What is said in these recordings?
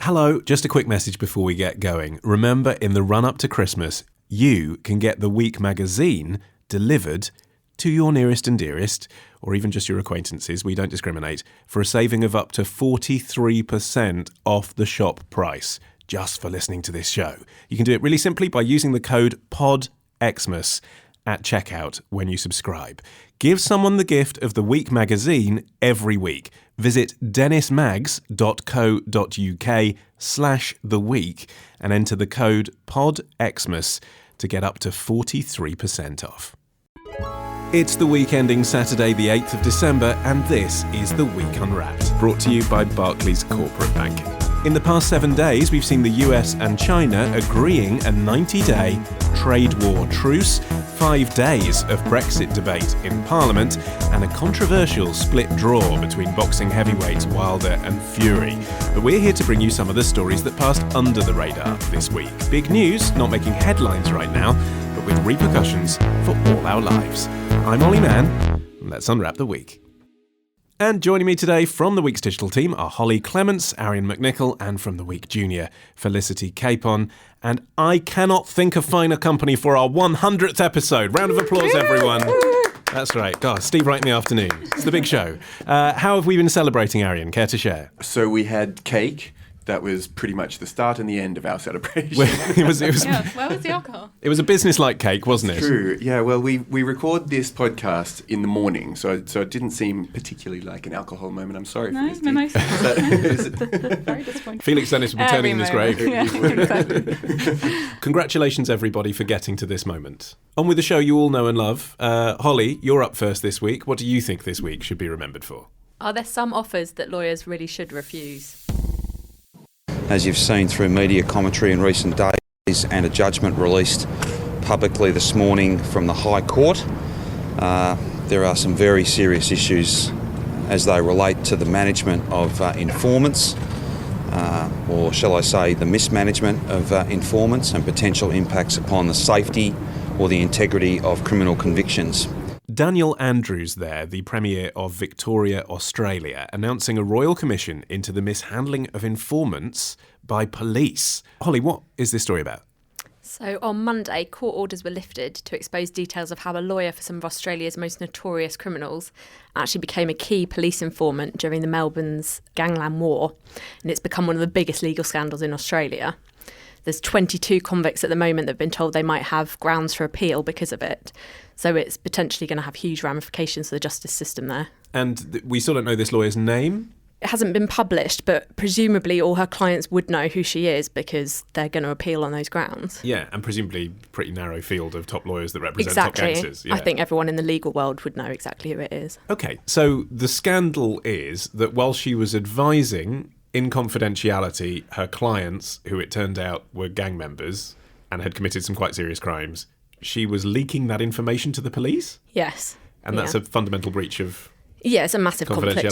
Hello, just a quick message before we get going. Remember, in the run-up to Christmas, you can get the Week magazine delivered to your nearest and dearest, or even just your acquaintances, we don't discriminate, for a saving of up to 43% off the shop price, just for listening to this show. You can do it really simply by using the code PODXMAS at checkout when you subscribe. Give someone the gift of the Week magazine every week. Visit dennismags.co.uk/theweek and enter the code PODXMAS to get up to 43% off. It's the week ending Saturday the 8th of December, and this is The Week Unwrapped, brought to you by Barclays Corporate Banking. In the past 7 days, we've seen the US and China agreeing a 90-day trade war truce, 5 days of Brexit debate in Parliament, and a controversial split draw between boxing heavyweights Wilder and Fury. But we're here to bring you some of the stories that passed under the radar this week. Big news, not making headlines right now, but with repercussions for all our lives. I'm Olly Mann. Let's unwrap the week. And joining me today from the Week's digital team are Holly Clements, Arian McNichol, and from the Week Junior, Felicity Capon. And I cannot think of finer company for our 100th episode. Round of applause, everyone. That's right. God, Steve right in the afternoon. It's the big show. How have we been celebrating, Arian? Care to share? So we had cake. That was pretty much the start and the end of our celebration. It was Yeah, where was the alcohol? It was a business-like cake, wasn't it? True. Yeah, well, we record this podcast in the morning, so it didn't seem particularly like an alcohol moment. I'm sorry for this. No, nice. Very disappointing. Felix Dennis will be turning in his grave. Yeah, exactly. Congratulations, everybody, for getting to this moment. On with the show you all know and love. Holly, you're up first this week. What do you think this week should be remembered for? Are there some offers that lawyers really should refuse? As you've seen through media commentary in recent days and a judgment released publicly this morning from the High Court, there are some very serious issues as they relate to the management of informants, or shall I say the mismanagement of informants, and potential impacts upon the safety or the integrity of criminal convictions. Daniel Andrews there, the Premier of Victoria, Australia, announcing a royal commission into the mishandling of informants by police. Holly, what is this story about? So on Monday, court orders were lifted to expose details of how a lawyer for some of Australia's most notorious criminals actually became a key police informant during the Melbourne's Gangland War, and it's become one of the biggest legal scandals in Australia. There's 22 convicts at the moment that have been told they might have grounds for appeal because of it. So it's potentially going to have huge ramifications for the justice system there. And we still don't know this lawyer's name? It hasn't been published, but presumably all her clients would know who she is because they're going to appeal on those grounds. Yeah, and presumably pretty narrow field of top lawyers that represent top gangsters. Yeah. I think everyone in the legal world would know exactly who it is. OK, so the scandal is that while she was advising in confidentiality her clients, who it turned out were gang members and had committed some quite serious crimes, she was leaking that information to the police? Yes. And that's a fundamental breach of it's a massive conflict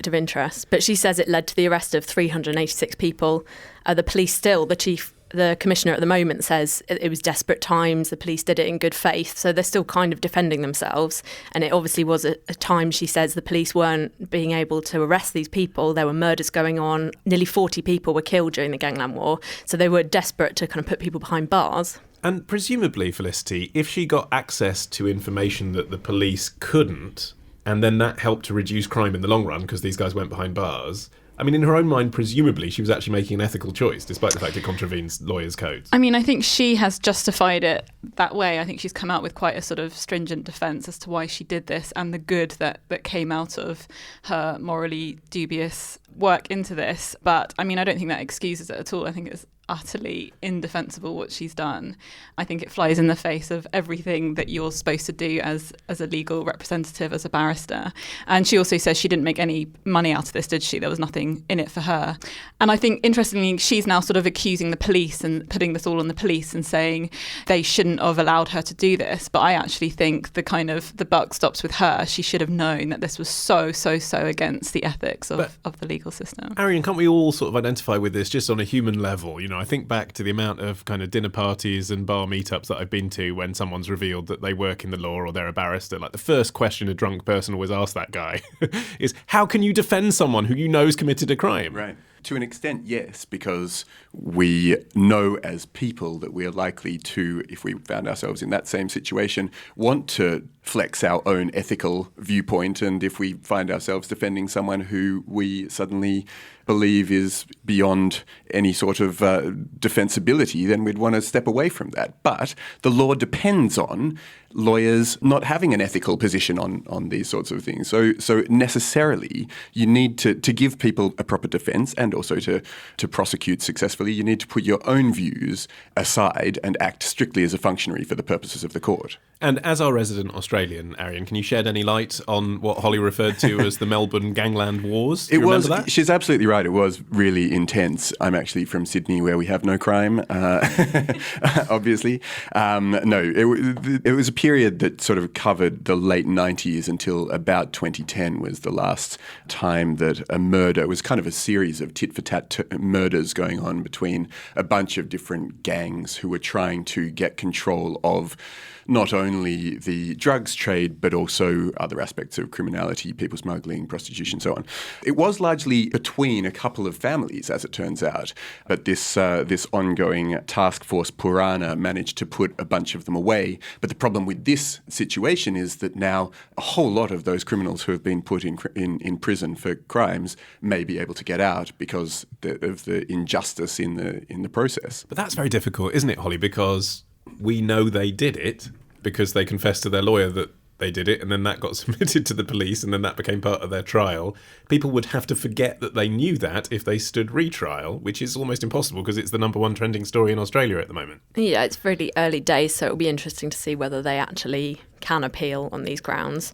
of interest. But she says it led to the arrest of 386 people. The police the commissioner at the moment says it was desperate times. The police did it in good faith. So they're still kind of defending themselves. And it obviously was a time, she says, the police weren't being able to arrest these people. There were murders going on. Nearly 40 people were killed during the Gangland War. So they were desperate to kind of put people behind bars. And presumably, Felicity, if she got access to information that the police couldn't, and then that helped to reduce crime in the long run because these guys went behind bars, I mean, in her own mind, presumably, she was actually making an ethical choice, despite the fact it contravenes lawyers' codes. I mean, I think she has justified it that way. I think she's come out with quite a sort of stringent defence as to why she did this and the good that came out of her morally dubious work into this. But, I mean, I don't think that excuses it at all. I think it's utterly indefensible what she's done. I think it flies in the face of everything that you're supposed to do as a legal representative, as a barrister. And she also says she didn't make any money out of this, did she? There was nothing in it for her. And I think, interestingly, she's now sort of accusing the police and putting this all on the police and saying they shouldn't have allowed her to do this. But I actually think the buck stops with her. She should have known that this was so against the ethics of the legal system. Arian, can't we all sort of identify with this just on a human level? You know, I think back to the amount of kind of dinner parties and bar meetups that I've been to when someone's revealed that they work in the law or they're a barrister. Like, the first question a drunk person always asks that guy is, how can you defend someone who you know's committed a crime? Right. To an extent, yes, because we know as people that we are likely to, if we found ourselves in that same situation, want to flex our own ethical viewpoint. And if we find ourselves defending someone who we suddenly believe is beyond any sort of defensibility, then we'd want to step away from that. But the law depends on lawyers not having an ethical position on these sorts of things. So necessarily, you need to give people a proper defence, and also to prosecute successfully, you need to put your own views aside and act strictly as a functionary for the purposes of the court. And as our resident Australian, Arian, can you shed any light on what Holly referred to as the Melbourne Gangland Wars? Do you remember that? She's absolutely right. It was really intense. I'm actually from Sydney, where we have no crime, obviously. It was a period that sort of covered the late 90s until about 2010 was the last time that a murder was kind of a series of tit-for-tat murders going on between a bunch of different gangs who were trying to get control of not only the drugs trade, but also other aspects of criminality, people smuggling, prostitution, so on. It was largely between a couple of families, as it turns out, but this ongoing task force Purana managed to put a bunch of them away. But the problem with this situation is that now a whole lot of those criminals who have been put in prison for crimes may be able to get out because of the injustice in the process. But that's very difficult, isn't it, Holly? Because we know they did it because they confessed to their lawyer that they did it, and then that got submitted to the police, and then that became part of their trial. People would have to forget that they knew that if they stood retrial, which is almost impossible because it's the number one trending story in Australia at the moment. Yeah, it's really early days, so it'll be interesting to see whether they actually can appeal on these grounds.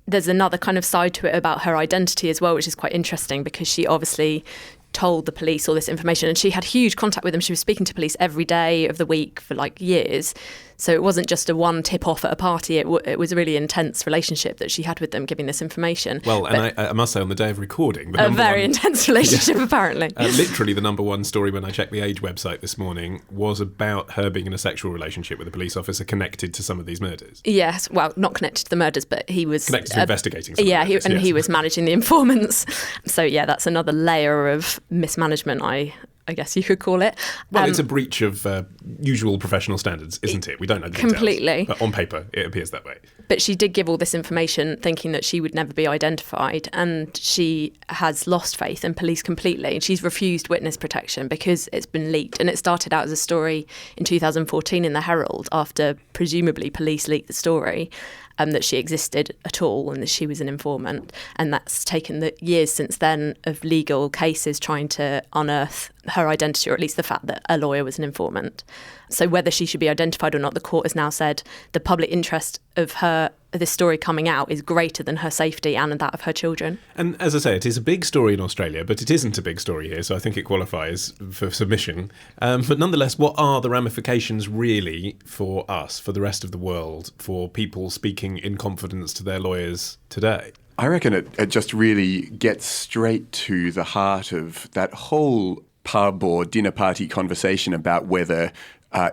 There's another kind of side to it about her identity as well, which is quite interesting because she obviously told the police all this information, and she had huge contact with them. She was speaking to police every day of the week for like years. So it wasn't just a one tip off at a party. It was a really intense relationship that she had with them, giving this information. Well, and I must say, on the day of recording, a very intense relationship, apparently. Literally, the number one story when I checked the Age website this morning was about her being in a sexual relationship with a police officer connected to some of these murders. Yes, well, not connected to the murders, but he was connected to investigating. Some of the murders, he was managing the informants. So yeah, that's another layer of mismanagement, I guess you could call it. Well, it's a breach of usual professional standards, isn't it? We don't know the details. Completely. But on paper, it appears that way. But she did give all this information thinking that she would never be identified, and she has lost faith in police completely. She's refused witness protection because it's been leaked. And it started out as a story in 2014 in the Herald after presumably police leaked the story. That she existed at all and that she was an informant. And that's taken the years since then of legal cases trying to unearth her identity, or at least the fact that a lawyer was an informant. So whether she should be identified or not, the court has now said the public interest of this story coming out is greater than her safety and that of her children. And as I say, it is a big story in Australia, but it isn't a big story here, so I think it qualifies for submission. But nonetheless, what are the ramifications really for us, for the rest of the world, for people speaking in confidence to their lawyers today? I reckon it just really gets straight to the heart of that whole pub or dinner party conversation about whether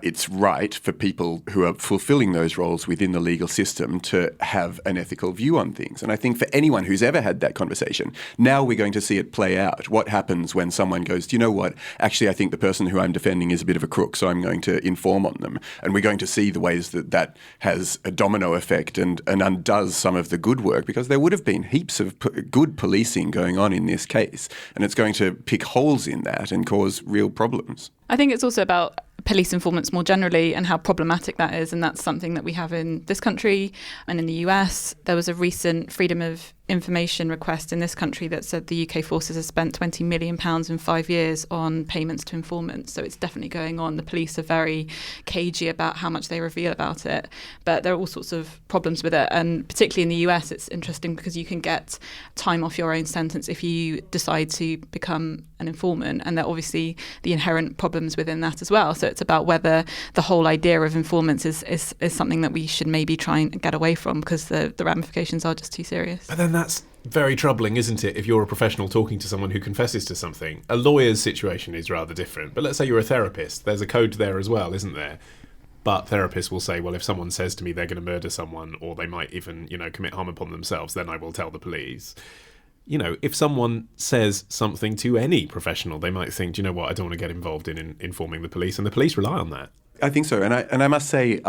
it's right for people who are fulfilling those roles within the legal system to have an ethical view on things. And I think for anyone who's ever had that conversation, now we're going to see it play out. What happens when someone goes, do you know what? Actually, I think the person who I'm defending is a bit of a crook, so I'm going to inform on them. And we're going to see the ways that has a domino effect and undoes some of the good work, because there would have been heaps of good policing going on in this case. And it's going to pick holes in that and cause real problems. I think it's also about police informants more generally and how problematic that is, and that's something that we have in this country and in the US. There was a recent freedom of information request in this country that said the UK forces have spent £20 million in 5 years on payments to informants. So it's definitely going on. The police are very cagey about how much they reveal about it, but there are all sorts of problems with it. And particularly in the US, it's interesting because you can get time off your own sentence if you decide to become an informant, and there are obviously the inherent problems within that as well. So it's about whether the whole idea of informants is something that we should maybe try and get away from, because the ramifications are just too serious. But then that's very troubling, isn't it, if you're a professional talking to someone who confesses to something? A lawyer's situation is rather different. But let's say you're a therapist. There's a code there as well, isn't there? But therapists will say, well, if someone says to me they're going to murder someone, or they might even, commit harm upon themselves, then I will tell the police. if someone says something to any professional, they might think, do you know what, I don't want to get involved in informing the police, and the police rely on that. I think so, and I must say,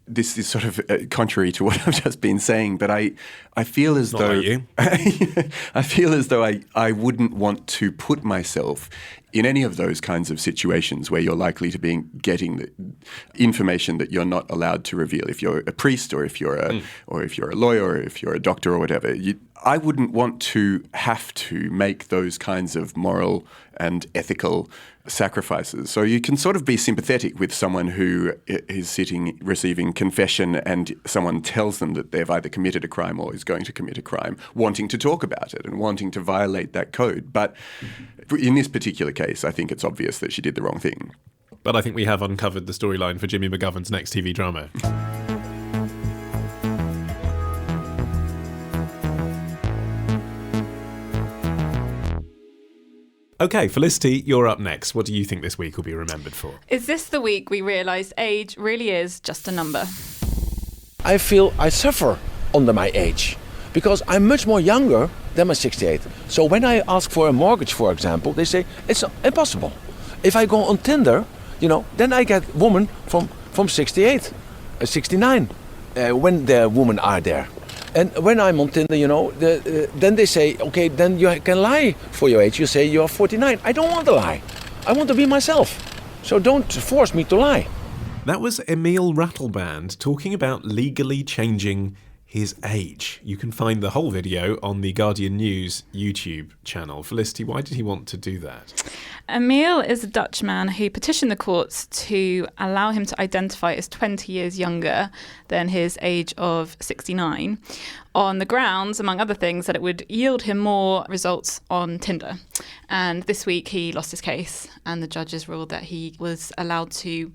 this is sort of contrary to what I've just been saying, but I feel as though I feel as though I wouldn't want to put myself in any of those kinds of situations where you're likely to be getting the information that you're not allowed to reveal. If you're a priest, or if you're a lawyer, or if you're a doctor, or whatever, I wouldn't want to have to make those kinds of moral and ethical sacrifices. So you can sort of be sympathetic with someone who is sitting receiving confession, and someone tells them that they've either committed a crime or is going to commit a crime, wanting to talk about it and wanting to violate that code. But in this particular case, I think it's obvious that she did the wrong thing. But I think we have uncovered the storyline for Jimmy McGovern's next TV drama. Okay, Felicity, you're up next. What do you think this week will be remembered for? Is this the week we realised age really is just a number? I feel I suffer under my age because I'm much more younger than my 68. So when I ask for a mortgage, for example, they say it's impossible. If I go on Tinder, then I get women from 68, 69, when the women are there. And when I'm on Tinder, then they say, okay, then you can lie for your age. You say you're 49. I don't want to lie. I want to be myself. So don't force me to lie. That was Emil Rattleband talking about legally changing his age. You can find the whole video on the Guardian News YouTube channel. Felicity, why did he want to do that? Emil is a Dutch man who petitioned the courts to allow him to identify as 20 years younger than his age of 69, on the grounds, among other things, that it would yield him more results on Tinder. And this week he lost his case, and the judges ruled that he was allowed to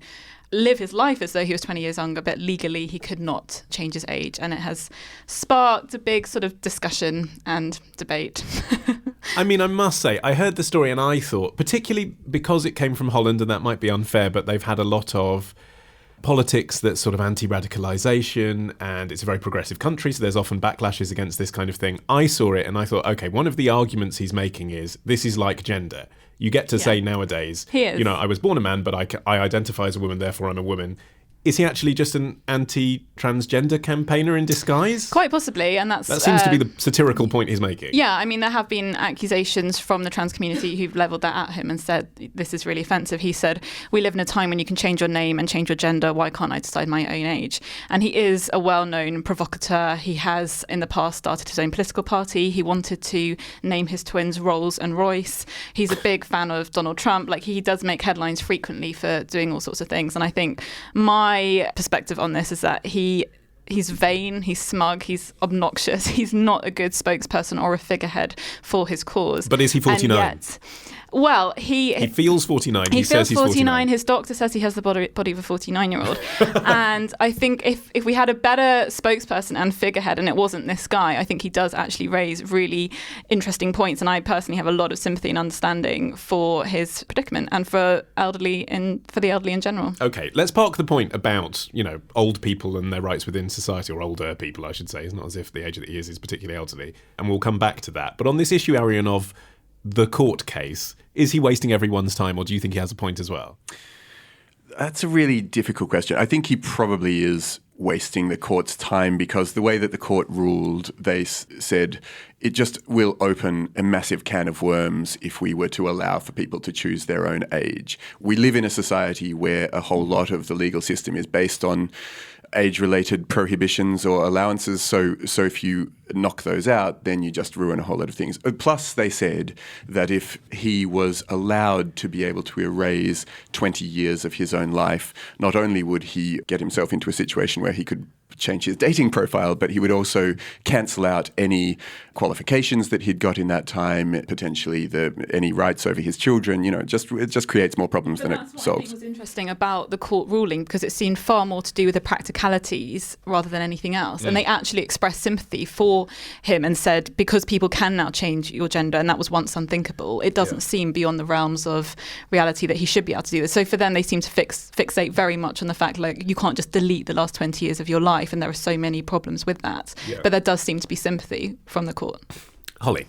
live his life as though he was 20 years younger, but legally he could not change his age. And it has sparked a big sort of discussion and debate. I mean, I must say, I heard the story and I thought, particularly because it came from Holland, and that might be unfair, but they've had a lot of politics that's sort of anti-radicalisation, and it's a very progressive country, so there's often backlashes against this kind of thing. I saw it and I thought, okay, one of the arguments he's making is this is like gender. You get to say nowadays, I was born a man, but I identify as a woman, therefore I'm a woman. Is he actually just an anti-transgender campaigner in disguise? Quite possibly, and that seems to be the satirical point he's making. Yeah, I mean, there have been accusations from the trans community who've levelled that at him and said, this is really offensive. He said, we live in a time when you can change your name and change your gender. Why can't I decide my own age? And he is a well-known provocateur. He has, in the past, started his own political party. He wanted to name his twins Rolls and Royce. He's a big fan of Donald Trump. Like, he does make headlines frequently for doing all sorts of things. And I think my perspective on this is that he's vain, he's smug, he's obnoxious, he's not a good spokesperson or a figurehead for his cause. But is he 49? And yet, well, he feels 49. He says he's 49. His doctor says he has the body of a 49-year-old. And I think if we had a better spokesperson and figurehead, and it wasn't this guy, I think he does actually raise really interesting points. And I personally have a lot of sympathy and understanding for his predicament and for the elderly in general. Okay, let's park the point about, old people and their rights within society, or older people, I should say. It's not as if the age that he is particularly elderly. And we'll come back to that. But on this issue, Arian, of the court case, is he wasting everyone's time, or do you think he has a point as well? That's a really difficult question. I think he probably is wasting the court's time, because the way that the court ruled, they said it just will open a massive can of worms if we were to allow for people to choose their own age. We live in a society where a whole lot of the legal system is based on age-related prohibitions or allowances. So if you knock those out, then you just ruin a whole lot of things. Plus, they said that if he was allowed to be able to erase 20 years of his own life, not only would he get himself into a situation where he could change his dating profile, but he would also cancel out any qualifications that he'd got in that time, potentially any rights over his children. It just creates more problems than it solves. That's what I think was interesting about the court ruling, because it seemed far more to do with the practicalities rather than anything else. And they actually expressed sympathy for him and said, because people can now change your gender, and that was once unthinkable, it doesn't seem beyond the realms of reality that he should be able to do this. So for them, they seem to fixate very much on the fact, like, you can't just delete the last 20 years of your life, and there are so many problems with that. But there does seem to be sympathy from the court. Holly.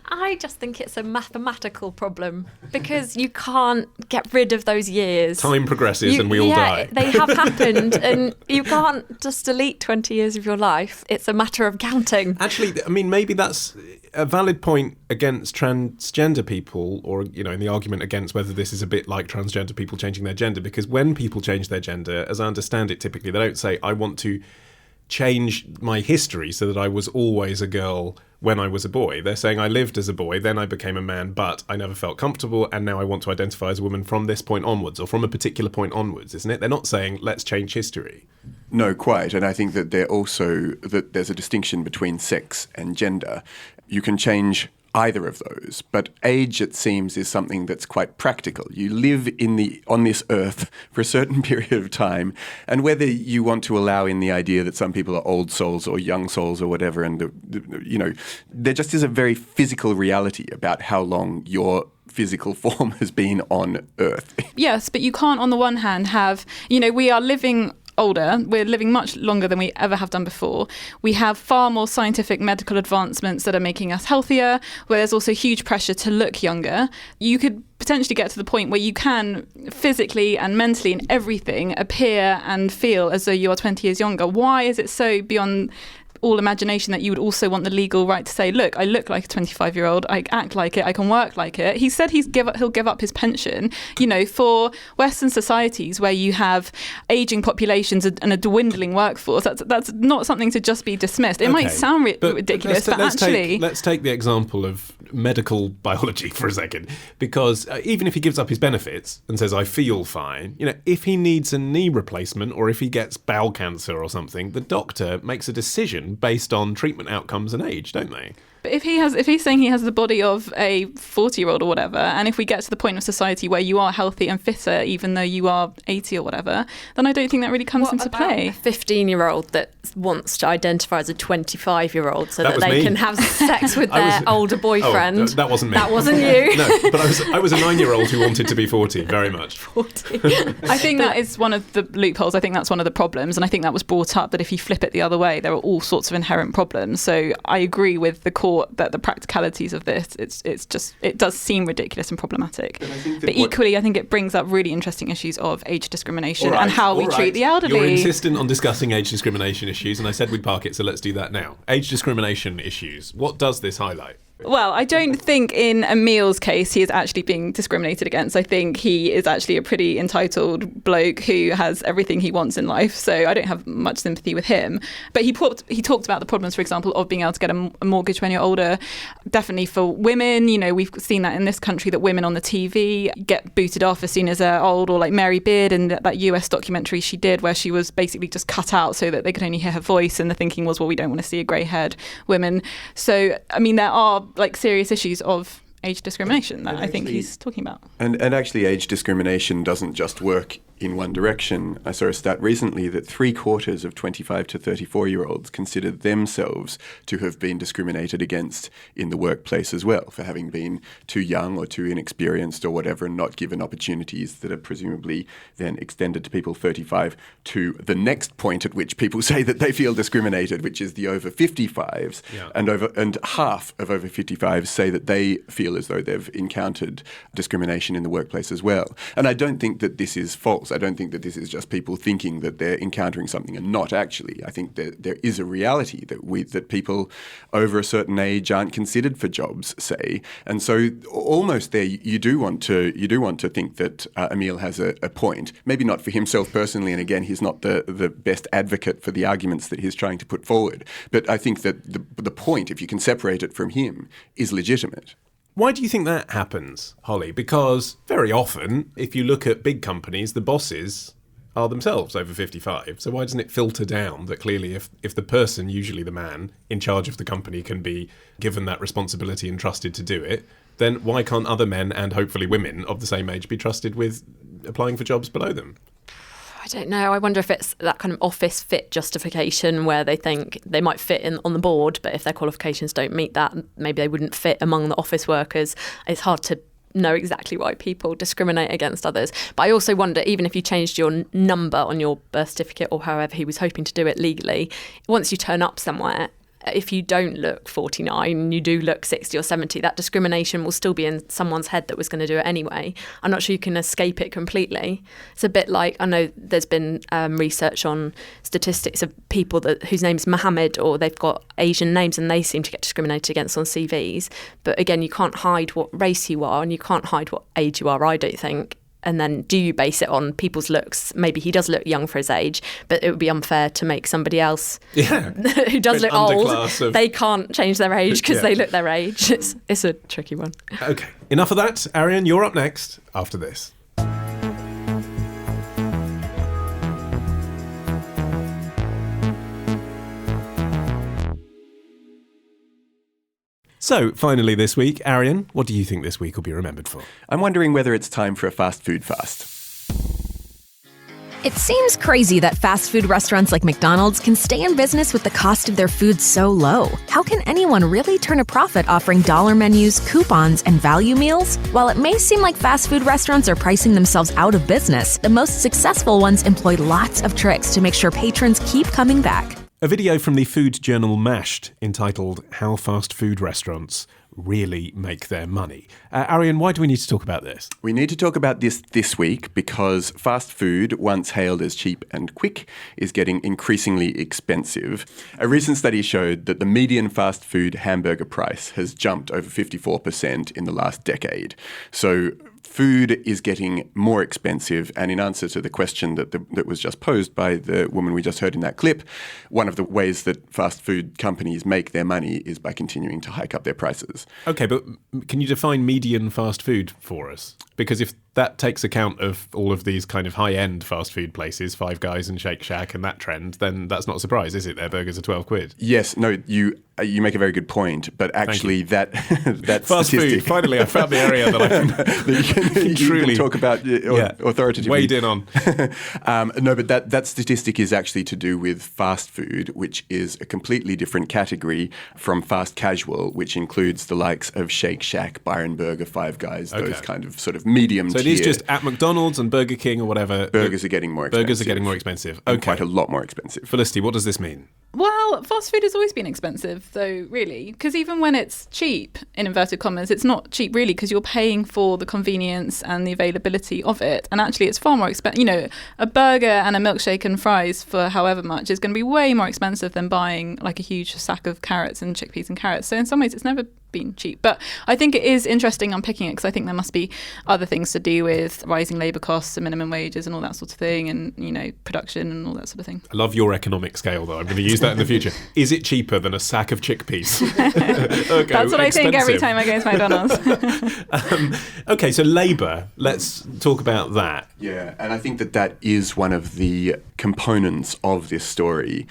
I just think it's a mathematical problem because you can't get rid of those years. Time progresses and we all die. They have happened and you can't just delete 20 years of your life. It's a matter of counting. Actually, I mean, maybe that's a valid point against transgender people, or, you know, in the argument against whether this is a bit like transgender people changing their gender, because when people change their gender, as I understand it, typically they don't say, I want to change my history so that I was always a girl when I was a boy. They're saying I lived as a boy, then I became a man, but I never felt comfortable, and now I want to identify as a woman from this point onwards, or from a particular point onwards, isn't it? They're not saying, let's change history. No, quite. And I think that there's a distinction between sex and gender. You can change either of those, but age, it seems, is something that's quite practical. You live on this earth for a certain period of time, and whether you want to allow in the idea that some people are old souls or young souls or whatever, and there just is a very physical reality about how long your physical form has been on earth. Yes, but you can't, on the one hand, have, we are living older, we're living much longer than we ever have done before. We have far more scientific medical advancements that are making us healthier, where there's also huge pressure to look younger. You could potentially get to the point where you can physically and mentally and everything appear and feel as though you are 20 years younger. Why is it so beyond all imagination that you would also want the legal right to say, look, I look like a 25-year-old, I act like it, I can work like it. He said he'll give up his pension. For Western societies where you have ageing populations and a dwindling workforce, that's not something to just be dismissed. It might sound ridiculous, but actually... Let's take the example of medical biology for a second, because even if he gives up his benefits and says, I feel fine, if he needs a knee replacement or if he gets bowel cancer or something, the doctor makes a decision based on treatment outcomes and age, don't they? But if he's saying he has the body of a 40-year-old or whatever, and if we get to the point of society where you are healthy and fitter, even though you are 80 or whatever, then I don't think that really comes into play. A 15-year-old that wants to identify as a 25-25-year-old so that they can have sex with their older boyfriend. That wasn't me. That wasn't you. No, but I was a 9-year-old who wanted to be 40, very much. 40. I think that is one of the loopholes. I think that's one of the problems, and I think that was brought up, that if you flip it the other way, there are all sorts of inherent problems. So I agree with the court that the practicalities of this, it does seem ridiculous and problematic. But equally, I think it brings up really interesting issues of age discrimination and how we treat the elderly. You're insistent on discussing age discrimination issues, and I said we'd park it, so let's do that now. Age discrimination issues. What does this highlight? Well, I don't think in Emil's case he is actually being discriminated against. I think he is actually a pretty entitled bloke who has everything he wants in life. So I don't have much sympathy with him. But he talked about the problems, for example, of being able to get a mortgage when you're older. Definitely for women, we've seen that in this country, that women on the TV get booted off as soon as they're old, or like Mary Beard in that US documentary she did where she was basically just cut out so that they could only hear her voice. And the thinking was, well, we don't want to see a grey-haired woman. So, I mean, there are serious issues of age discrimination that I think he's talking about. And actually, age discrimination doesn't just work in one direction. I saw a stat recently that 3/4 of 25 to 34-year-olds consider themselves to have been discriminated against in the workplace as well, for having been too young or too inexperienced or whatever, and not given opportunities that are presumably then extended to people 35 to the next point at which people say that they feel discriminated, which is the over 55s. Yeah. And half of over 55s say that they feel as though they've encountered discrimination in the workplace as well. And I don't think that this is false. I don't think that this is just people thinking that they're encountering something and not actually. I think that there is a reality that people over a certain age aren't considered for jobs, say. And so almost there you do want to think that Emil has a point. Maybe not for himself personally, and again, he's not the best advocate for the arguments that he's trying to put forward. But I think that the point, if you can separate it from him, is legitimate. Why do you think that happens, Holly? Because very often, if you look at big companies, the bosses are themselves over 55. So why doesn't it filter down that clearly if the person, usually the man, in charge of the company can be given that responsibility and trusted to do it, then why can't other men and hopefully women of the same age be trusted with applying for jobs below them? I don't know. I wonder if it's that kind of office fit justification where they think they might fit in on the board, but if their qualifications don't meet that, maybe they wouldn't fit among the office workers. It's hard to know exactly why people discriminate against others. But I also wonder, even if you changed your number on your birth certificate or however he was hoping to do it legally, once you turn up somewhere, if you don't look 49 and you do look 60 or 70, that discrimination will still be in someone's head that was going to do it anyway. I'm not sure you can escape it completely. It's a bit like, I know there's been research on statistics of people whose name's Mohammed, or they've got Asian names and they seem to get discriminated against on CVs. But again, you can't hide what race you are and you can't hide what age you are, I don't think. And then do you base it on people's looks? Maybe he does look young for his age, but it would be unfair to make somebody else who does look old, they can't change their age because they look their age. It's a tricky one. OK, enough of that. Arian, you're up next after this. So, finally this week, Arian, what do you think this week will be remembered for? I'm wondering whether it's time for a fast food fast. It seems crazy that fast food restaurants like McDonald's can stay in business with the cost of their food so low. How can anyone really turn a profit offering dollar menus, coupons, and value meals? While it may seem like fast food restaurants are pricing themselves out of business, the most successful ones employ lots of tricks to make sure patrons keep coming back. A video from the food journal Mashed entitled How Fast Food Restaurants Really Make Their Money. Arian, why do we need to talk about this? We need to talk about this week because fast food, once hailed as cheap and quick, is getting increasingly expensive. A recent study showed that the median fast food hamburger price has jumped over 54% in the last decade. So food is getting more expensive, and in answer to the question that was just posed by the woman we just heard in that clip, one of the ways that fast food companies make their money is by continuing to hike up their prices. OK, but can you define median fast food for us? Because if that takes account of all of these kind of high-end fast food places, Five Guys and Shake Shack and that trend, then that's not a surprise, is it? Their burgers are 12 quid. Yes, no, you make a very good point, but actually that fast statistic... food, finally I found the area that I can truly talk about authoritatively. Weighed in on. No, but that statistic is actually to do with fast food, which is a completely different category from fast casual, which includes the likes of Shake Shack, Byron Burger, Five Guys, those kind of sort of medium tier. So it is just at McDonald's and Burger King or whatever. Burgers are getting more expensive. Burgers are getting more expensive. Okay. Quite a lot more expensive. Felicity, what does this mean? Well, fast food has always been expensive, though, really, because even when it's cheap, in inverted commas, it's not cheap, really, because you're paying for the convenience and the availability of it. And actually, it's far more expensive. You know, a burger and a milkshake and fries for however much is going to be way more expensive than buying like a huge sack of carrots and chickpeas and carrots. So in some ways, it's never been cheap. But I think it is interesting unpicking it because I think there must be other things to do with rising labour costs and minimum wages and all that sort of thing, and, you know, production and all that sort of thing. I love your economic scale, though. I'm going to use that in the future. Is it cheaper than a sack of chickpeas? Okay, that's what I think every time I go to McDonald's. Okay, so labour. Let's talk about that. Yeah, and I think that is one of the components of this story.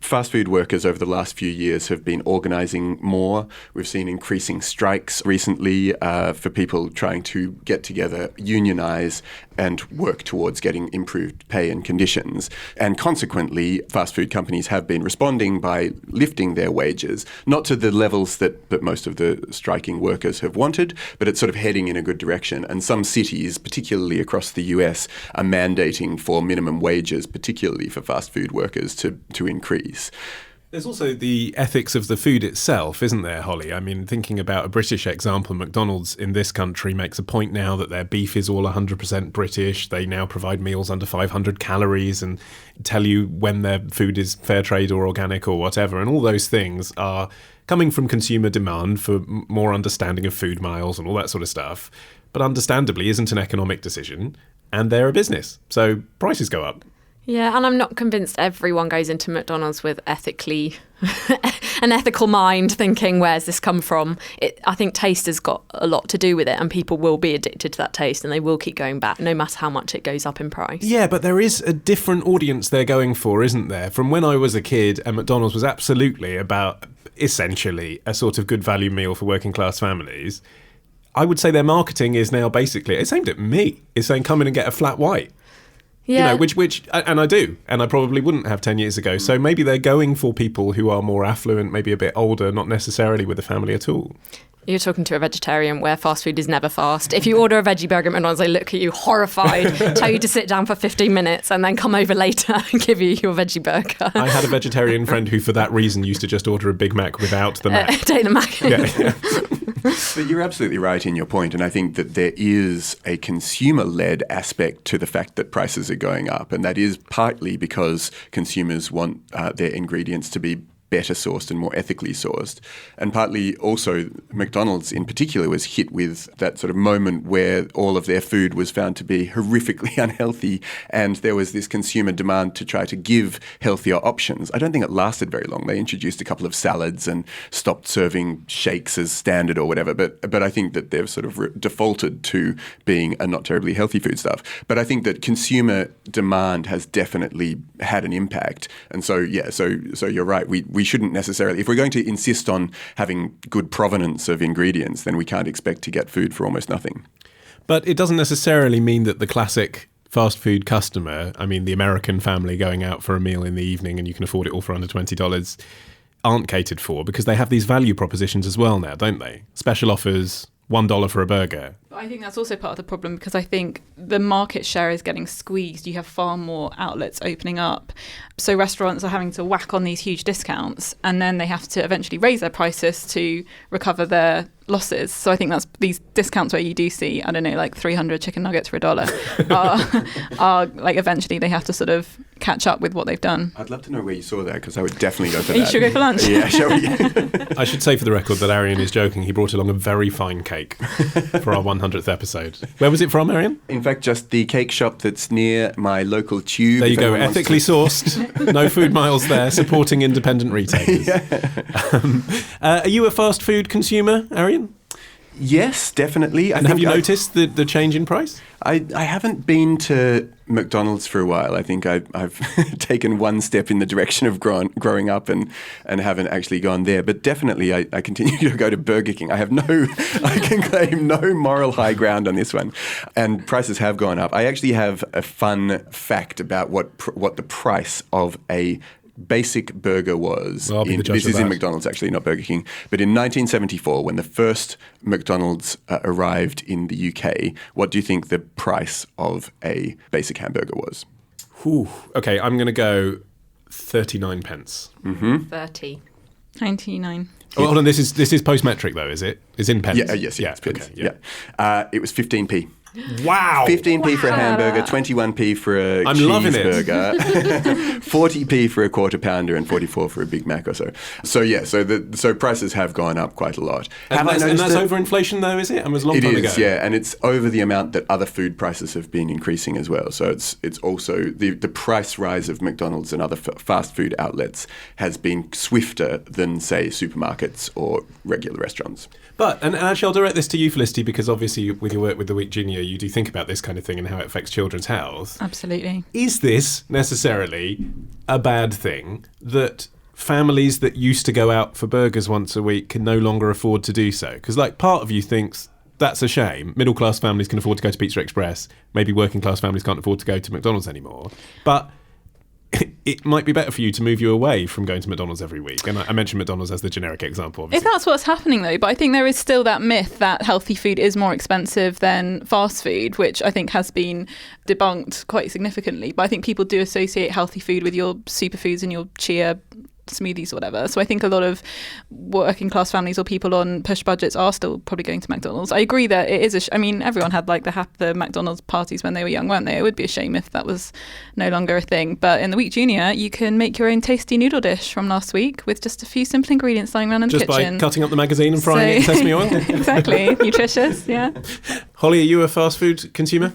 Fast food workers over the last few years have been organising more. We've seen increasing strikes recently for people trying to get together, unionise and work towards getting improved pay and conditions. And consequently, fast food companies have been responding by lifting their wages, not to the levels that most of the striking workers have wanted, but it's sort of heading in a good direction. And some cities, particularly across the US, are mandating for minimum wages, particularly for fast food workers, to increase. There's also the ethics of the food itself, isn't there, Holly? I mean, thinking about a British example, McDonald's in this country makes a point now that their beef is all 100% British. They now provide meals under 500 calories and tell you when their food is fair trade or organic or whatever. And all those things are coming from consumer demand for more understanding of food miles and all that sort of stuff. But understandably isn't an economic decision, and they're a business. So prices go up. Yeah, and I'm not convinced everyone goes into McDonald's with an ethical mind thinking, where's this come from? I think taste has got a lot to do with it, and people will be addicted to that taste and they will keep going back no matter how much it goes up in price. Yeah, but there is a different audience they're going for, isn't there? From when I was a kid, and McDonald's was absolutely about essentially a sort of good value meal for working class families, I would say their marketing is now basically, it's aimed at me. It's saying come in and get a flat white. Yeah. You know, which and I do, and I probably wouldn't have 10 years ago. So maybe they're going for people who are more affluent, maybe a bit older, not necessarily with a family at all. You're talking to a vegetarian where fast food is never fast. If you order a veggie burger at McDonald's, they look at you horrified, tell you to sit down for 15 minutes and then come over later and give you your veggie burger. I had a vegetarian friend who, for that reason, used to just order a Big Mac without the Mac. Take the Mac. Yeah. But you're absolutely right in your point, and I think that there is a consumer-led aspect to the fact that prices are going up, and that is partly because consumers want their ingredients to be better sourced and more ethically sourced. And partly also McDonald's in particular was hit with that sort of moment where all of their food was found to be horrifically unhealthy, and there was this consumer demand to try to give healthier options. I don't think it lasted very long. They introduced a couple of salads and stopped serving shakes as standard or whatever, but I think that they've sort of defaulted to being a not terribly healthy food stuff. But I think that consumer demand has definitely had an impact. And so, so you're right. We shouldn't necessarily, if we're going to insist on having good provenance of ingredients, then we can't expect to get food for almost nothing. But it doesn't necessarily mean that the classic fast food customer, I mean, the American family going out for a meal in the evening and you can afford it all for under $20, aren't catered for, because they have these value propositions as well now, don't they? Special offers, $1 for a burger. I think that's also part of the problem, because I think the market share is getting squeezed. You have far more outlets opening up. So restaurants are having to whack on these huge discounts, and then they have to eventually raise their prices to recover their losses. So I think that's these discounts where you do see, I don't know, like 300 chicken nuggets for $1 are like eventually they have to sort of catch up with what they've done. I'd love to know where you saw that, because I would definitely go for that. You should go for lunch. Yeah, shall we? I should say for the record that Arian is joking. He brought along a very fine cake for our 100th episode. Where was it from, Arian? In fact, just the cake shop that's near my local tube. There you go, ethically sourced, no food miles there, supporting independent retailers. Are you a fast food consumer, Arian? Yes, definitely. And have you noticed the change in price? I haven't been to McDonald's for a while. I think I've taken one step in the direction of growing up and haven't actually gone there. But definitely I continue to go to Burger King. I can claim no moral high ground on this one. And prices have gone up. I actually have a fun fact about what the price of a basic burger was. This is in McDonald's, actually, not Burger King. But in 1974, when the first McDonald's arrived in the UK, what do you think the price of a basic hamburger was? Okay, I'm going to go 39 pence. 30. 99. Oh, hold on, this is post-metric though, is it? It's in pence? Yes, it's pence. Okay, yeah. It was 15p. Wow. 15p for a hamburger, 21p for a cheeseburger, 40p for a quarter pounder, and 44 for a Big Mac or so. So prices have gone up quite a lot. And that's over inflation though, is it? And was a long time ago. It is, yeah, and it's over the amount that other food prices have been increasing as well. So it's also the price rise of McDonald's and other fast food outlets has been swifter than, say, supermarkets or regular restaurants. But, and actually I'll direct this to you, Felicity, because obviously with your work with the Week Junior, you do think about this kind of thing and how it affects children's health. Absolutely. Is this necessarily a bad thing that families that used to go out for burgers once a week can no longer afford to do so? Because part of you thinks that's a shame. Middle-class families can afford to go to Pizza Express. Maybe working-class families can't afford to go to McDonald's anymore. But it might be better for you to move you away from going to McDonald's every week. And I mentioned McDonald's as the generic example, obviously. If that's what's happening, though, but I think there is still that myth that healthy food is more expensive than fast food, which I think has been debunked quite significantly. But I think people do associate healthy food with your superfoods and your chia smoothies or whatever. So I think a lot of working class families or people on push budgets are still probably going to McDonald's. I agree that it is everyone had like the McDonald's parties when they were young, weren't they? It would be a shame if that was no longer a thing. But in the Week Junior, you can make your own tasty noodle dish from last week with just a few simple ingredients lying around in the kitchen. Just by cutting up the magazine and frying it in sesame oil? Exactly. Nutritious, yeah. Holly, are you a fast food consumer?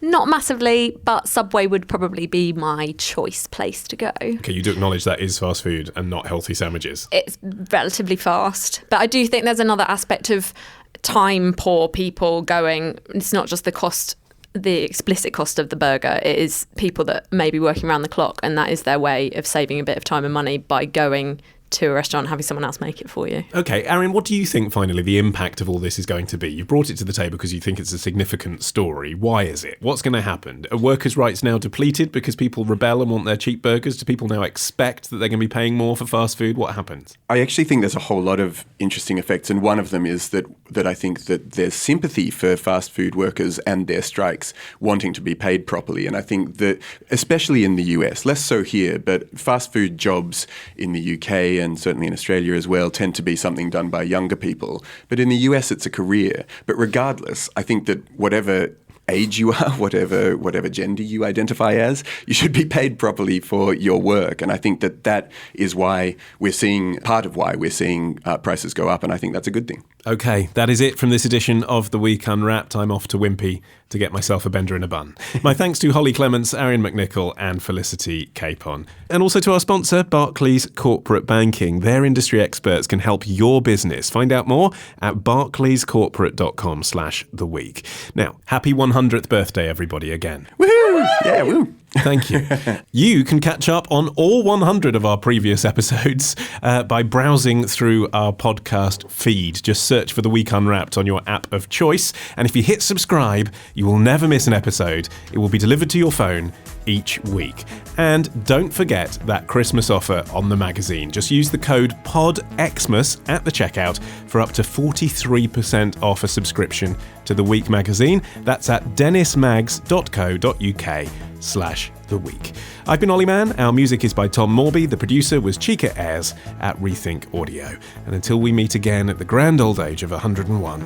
Not massively, but Subway would probably be my choice place to go. Okay, you do acknowledge that is fast food and not healthy sandwiches. It's relatively fast. But I do think there's another aspect of time poor people going. It's not just the cost, the explicit cost of the burger. It is people that may be working around the clock, and that is their way of saving a bit of time and money by going to a restaurant, having someone else make it for you. Okay, Arian, what do you think, finally, the impact of all this is going to be? You've brought it to the table because you think it's a significant story. Why is it? What's going to happen? Are workers' rights now depleted because people rebel and want their cheap burgers? Do people now expect that they're going to be paying more for fast food? What happens? I actually think there's a whole lot of interesting effects, and one of them is that I think that there's sympathy for fast food workers and their strikes wanting to be paid properly. And I think that, especially in the US, less so here, but fast food jobs in the UK and certainly in Australia as well tend to be something done by younger people. But in the US, it's a career. But regardless, I think that whatever age you are, whatever gender you identify as, you should be paid properly for your work. And I think that is why we're seeing, part of why we're seeing prices go up. And I think that's a good thing. Okay, that is it from this edition of The Week Unwrapped. I'm off to Wimpy to get myself a bender and a bun. My thanks to Holly Clements, Arian McNichol and Felicity Capon. And also to our sponsor, Barclays Corporate Banking. Their industry experts can help your business. Find out more at barclayscorporate.com/theweek. Now, happy 100th birthday, everybody, again. Woohoo! Yeah, woo! Thank you. You can catch up on all 100 of our previous episodes by browsing through our podcast feed. Just search for The Week Unwrapped on your app of choice. And if you hit subscribe, you will never miss an episode. It will be delivered to your phone each week. And don't forget that Christmas offer on the magazine. Just use the code PODXMAS at the checkout for up to 43% off a subscription to The Week magazine. That's at dennismags.co.uk/theweek. I've been Olly Mann. Our music is by Tom Morby. The producer was Chica Ayres at Rethink Audio. And until we meet again at the grand old age of 101,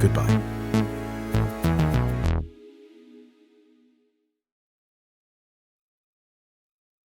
goodbye.